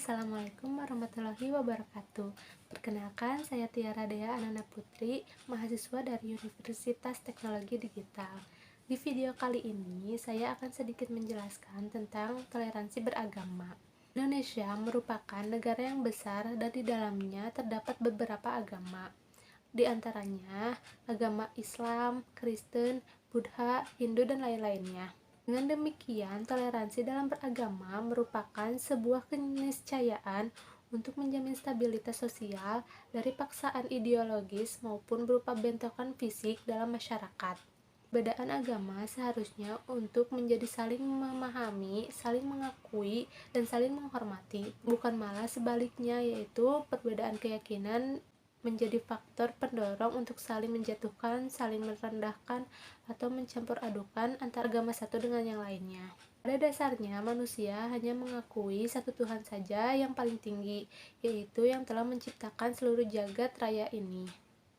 Assalamualaikum warahmatullahi wabarakatuh. Perkenalkan, saya Tiara Dea Ananda Putri, mahasiswa dari Universitas Teknologi Digital. Di video kali ini, saya akan sedikit menjelaskan tentang toleransi beragama. Indonesia merupakan negara yang besar dan di dalamnya terdapat beberapa agama. Di antaranya, agama Islam, Kristen, Buddha, Hindu, dan lain-lainnya. Dengan demikian, toleransi dalam beragama merupakan sebuah keniscayaan untuk menjamin stabilitas sosial dari paksaan ideologis maupun berupa bentrokan fisik dalam masyarakat. Perbedaan agama seharusnya untuk menjadi saling memahami, saling mengakui, dan saling menghormati, bukan malah sebaliknya, yaitu perbedaan keyakinan menjadi faktor pendorong untuk saling menjatuhkan, saling merendahkan, atau mencampur adukan antara agama satu dengan yang lainnya. Pada dasarnya, manusia hanya mengakui satu Tuhan saja yang paling tinggi, yaitu yang telah menciptakan seluruh jagat raya ini.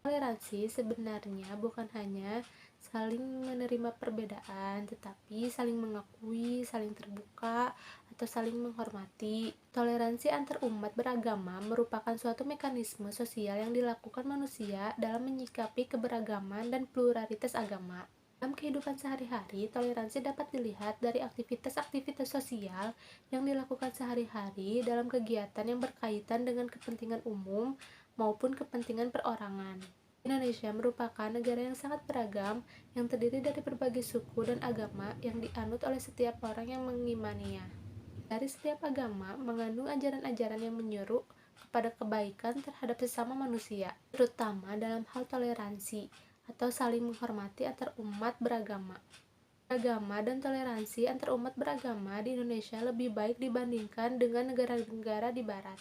Toleransi sebenarnya bukan hanya saling menerima perbedaan, tetapi saling mengakui, saling terbuka, atau saling menghormati. Toleransi antar umat beragama merupakan suatu mekanisme sosial yang dilakukan manusia dalam menyikapi keberagaman dan pluralitas agama. Dalam kehidupan sehari-hari, toleransi dapat dilihat dari aktivitas-aktivitas sosial yang dilakukan sehari-hari dalam kegiatan yang berkaitan dengan kepentingan umum maupun kepentingan perorangan. Indonesia merupakan negara yang sangat beragam, yang terdiri dari berbagai suku dan agama yang dianut oleh setiap orang yang mengimaninya. Dari setiap agama mengandung ajaran-ajaran yang menyuruh kepada kebaikan terhadap sesama manusia, terutama dalam hal toleransi atau saling menghormati antar umat beragama. Agama dan toleransi antar umat beragama di Indonesia lebih baik dibandingkan dengan negara-negara di barat.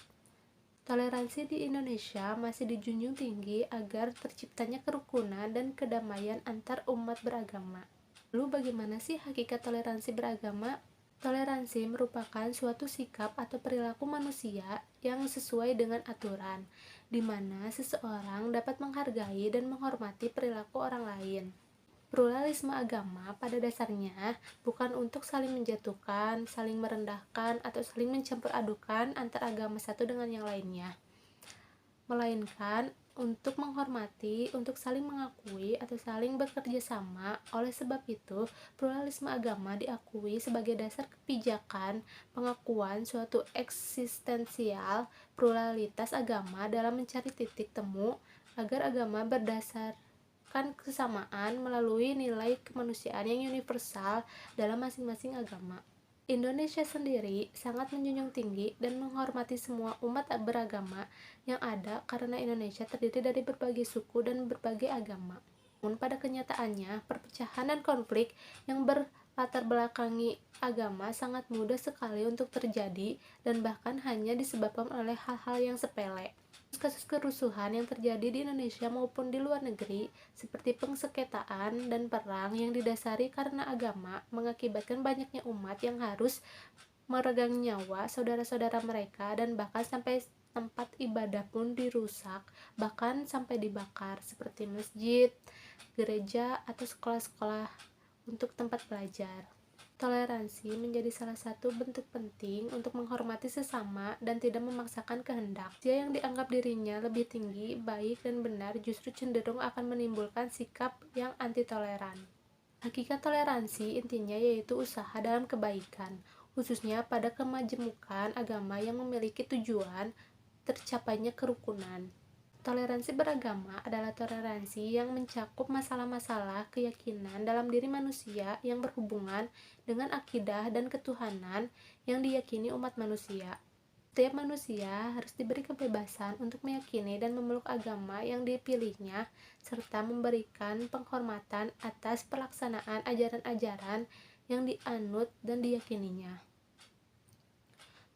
Toleransi di Indonesia masih dijunjung tinggi agar terciptanya kerukunan dan kedamaian antar umat beragama. Lalu bagaimana sih hakikat toleransi beragama? Toleransi merupakan suatu sikap atau perilaku manusia yang sesuai dengan aturan, di mana seseorang dapat menghargai dan menghormati perilaku orang lain. Pluralisme agama pada dasarnya bukan untuk saling menjatuhkan, saling merendahkan, atau saling mencampur adukan antara agama satu dengan yang lainnya, melainkan untuk menghormati, untuk saling mengakui, atau saling bekerja sama. Oleh sebab itu, pluralisme agama diakui sebagai dasar kebijakan pengakuan suatu eksistensial pluralitas agama dalam mencari titik temu agar agama berdasarkan kesamaan melalui nilai kemanusiaan yang universal dalam masing-masing agama. Indonesia sendiri sangat menjunjung tinggi dan menghormati semua umat beragama yang ada karena Indonesia terdiri dari berbagai suku dan berbagai agama. Namun pada kenyataannya, perpecahan dan konflik yang berlatar belakangi agama sangat mudah sekali untuk terjadi dan bahkan hanya disebabkan oleh hal-hal yang sepele. Kasus kerusuhan yang terjadi di Indonesia maupun di luar negeri, seperti pengsengketaan dan perang yang didasari karena agama, mengakibatkan banyaknya umat yang harus meregang nyawa saudara-saudara mereka dan bahkan sampai tempat ibadah pun dirusak, bahkan sampai dibakar, seperti masjid, gereja, atau sekolah-sekolah untuk tempat belajar. Toleransi menjadi salah satu bentuk penting untuk menghormati sesama dan tidak memaksakan kehendak. Dia yang dianggap dirinya lebih tinggi, baik, dan benar justru cenderung akan menimbulkan sikap yang anti-toleran. Hakikat toleransi intinya yaitu usaha dalam kebaikan, khususnya pada kemajemukan agama yang memiliki tujuan tercapainya kerukunan. Toleransi beragama adalah toleransi yang mencakup masalah-masalah keyakinan dalam diri manusia yang berhubungan dengan akidah dan ketuhanan yang diyakini umat manusia. Setiap manusia harus diberi kebebasan untuk meyakini dan memeluk agama yang dipilihnya, serta memberikan penghormatan atas pelaksanaan ajaran-ajaran yang dianut dan diyakininya.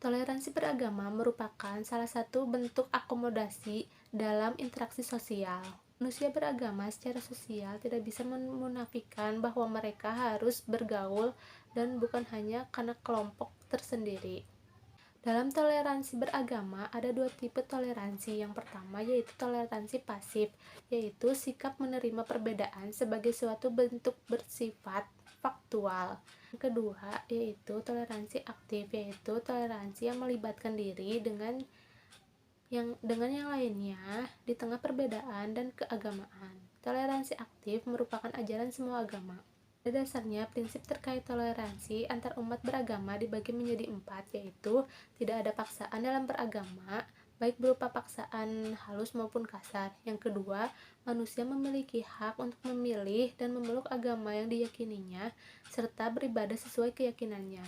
Toleransi beragama merupakan salah satu bentuk akomodasi dalam interaksi sosial. Manusia beragama secara sosial tidak bisa memunafikan bahwa mereka harus bergaul dan bukan hanya karena kelompok tersendiri. Dalam toleransi beragama ada dua tipe toleransi. Yang pertama yaitu toleransi pasif, yaitu sikap menerima perbedaan sebagai suatu bentuk bersifat faktual. Yang kedua yaitu toleransi aktif, yaitu toleransi yang melibatkan diri dengan yang lainnya di tengah perbedaan dan keagamaan. Toleransi aktif merupakan ajaran semua agama. Pada dasarnya, prinsip terkait toleransi antar umat beragama dibagi menjadi 4, yaitu tidak ada paksaan dalam beragama, baik berupa paksaan halus maupun kasar. Yang kedua, manusia memiliki hak untuk memilih dan memeluk agama yang diyakininya, serta beribadah sesuai keyakinannya.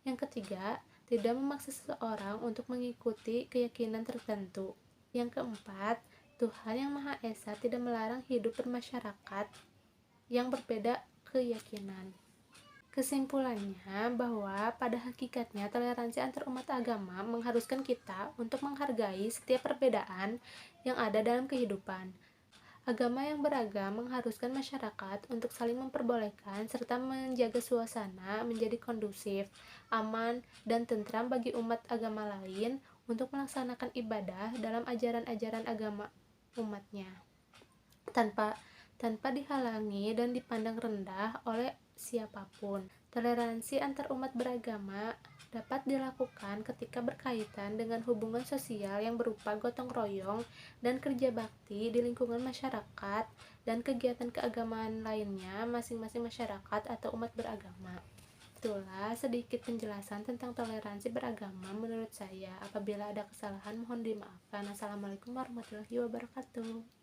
Yang ketiga, tidak memaksa seseorang untuk mengikuti keyakinan tertentu. Yang keempat, Tuhan Yang Maha Esa tidak melarang hidup bermasyarakat yang berbeda keyakinan. Kesimpulannya bahwa pada hakikatnya toleransi antar umat agama mengharuskan kita untuk menghargai setiap perbedaan yang ada dalam kehidupan. Agama yang beragam mengharuskan masyarakat untuk saling memperbolehkan serta menjaga suasana menjadi kondusif, aman, dan tentram bagi umat agama lain untuk melaksanakan ibadah dalam ajaran-ajaran agama umatnya, tanpa dihalangi dan dipandang rendah oleh siapapun. Toleransi antar umat beragama dapat dilakukan ketika berkaitan dengan hubungan sosial yang berupa gotong royong dan kerja bakti di lingkungan masyarakat dan kegiatan keagamaan lainnya masing-masing masyarakat atau umat beragama. Itulah sedikit penjelasan tentang toleransi beragama menurut saya. Apabila ada kesalahan mohon dimaafkan. Assalamualaikum warahmatullahi wabarakatuh.